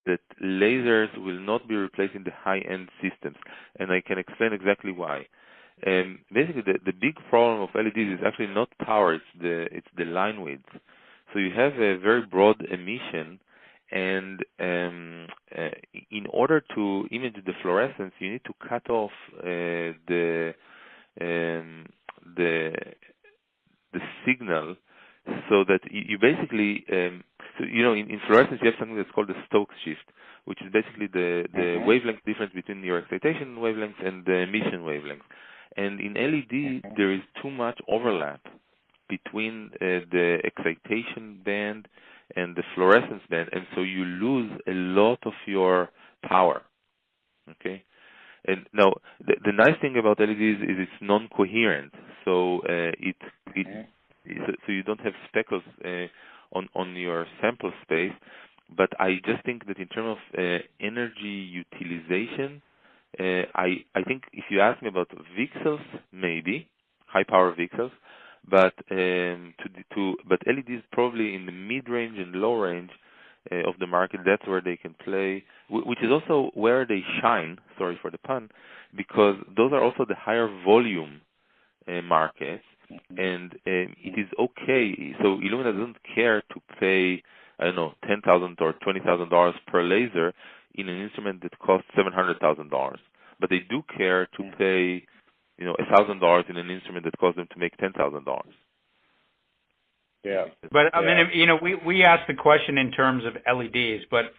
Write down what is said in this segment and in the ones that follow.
that lasers will not be replacing the high-end systems, and I can explain exactly why. Basically, the big problem of LEDs is actually not power; it's the line width. So you have a very broad emission, and in order to image the fluorescence, you need to cut off the signal, so that you basically, so in fluorescence you have something that's called the Stokes shift, which is basically the wavelength difference between your excitation wavelengths and the emission wavelength. And in LED, there is too much overlap between the excitation band and the fluorescence band, and so you lose a lot of your power. Okay. And now, the nice thing about LEDs is it's non-coherent, so so you don't have speckles on your sample space. But I just think that in terms of energy utilization, I think if you ask me about VCSELs, maybe high power VCSELs, but but LEDs probably in the mid-range and low range of the market, that's where they can play, which is also where they shine, sorry for the pun, because those are also the higher volume markets, and it is okay. So Illumina doesn't care to pay, I don't know, $10,000 or $20,000 per laser in an instrument that costs $700,000, but they do care to pay, $1,000 in an instrument that costs them to make $10,000. Yeah. But I mean, we asked the question in terms of LEDs, but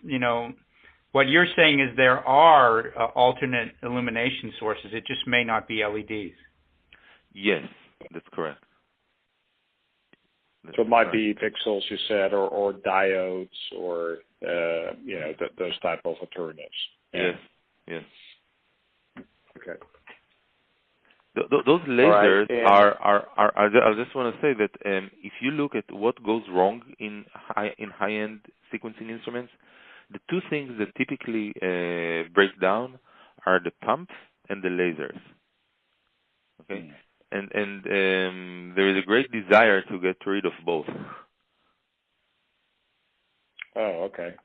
what you're saying is there are alternate illumination sources. It just may not be LEDs. Yes, that's correct. So it might be pixels, you said, or diodes, or those type of alternatives. Yeah. Yes. Okay. Those lasers I just want to say that if you look at what goes wrong in high-end sequencing instruments, the two things that typically break down are the pumps and the lasers. Okay, and there is a great desire to get rid of both. Oh, okay.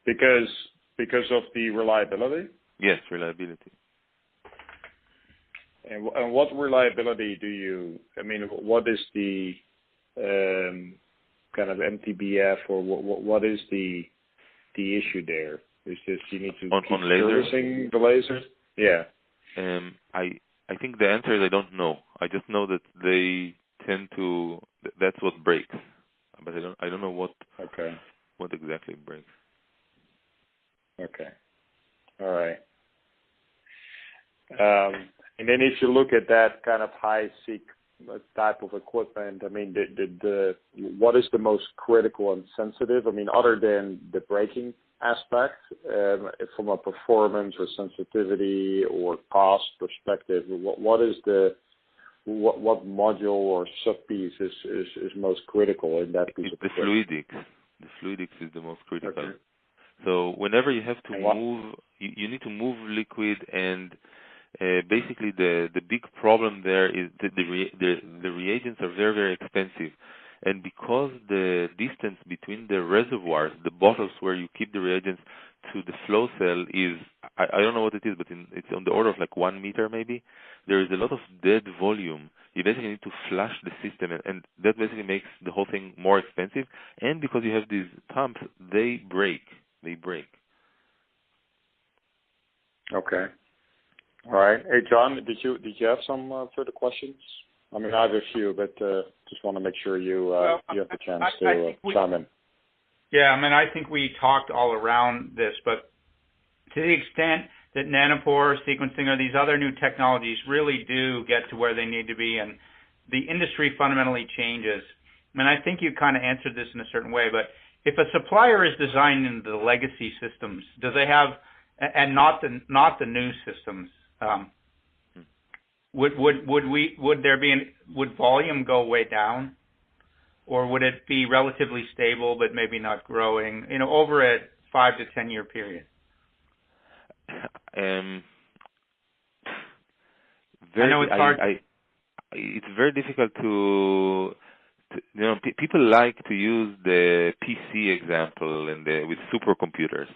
Because of the reliability? Yes, reliability. And what reliability what is the kind of MTBF, or what is the issue there? Is this you need to keep servicing the lasers? Yeah. I think the answer is I don't know. I just know that they tend to. That's what breaks, but I don't know what. Okay. What exactly breaks? Okay. All right. And then if you look at that kind of high-seq type of equipment, I mean, what is the most critical and sensitive? I mean, other than the braking aspect, from a performance or sensitivity or cost perspective, what module or sub-piece is most critical in that piece of equipment? The fluidics is the most critical. Okay. So whenever you have to move, you need to move liquid, and basically the big problem there is that the reagents are very, very expensive. And because the distance between the reservoirs, the bottles where you keep the reagents, to the flow cell is, I don't know what it is, but it's on the order of like 1 meter maybe. There is a lot of dead volume. You basically need to flush the system, and that basically makes the whole thing more expensive. And because you have these pumps, they break. Okay. All right. Hey, John, did you have some further questions? I mean, I have a few, but just want to make sure you have the chance to chime in. Yeah, I mean, I think we talked all around this, but to the extent that nanopore sequencing or these other new technologies really do get to where they need to be, and the industry fundamentally changes. I mean, I think you kind of answered this in a certain way, but if a supplier is designing the legacy systems, do they have, and not the new systems? Would volume go way down, or would it be relatively stable but maybe not growing? Over a 5 to 10 year period. I know it's hard. It's very difficult to people like to use the PC example with supercomputers.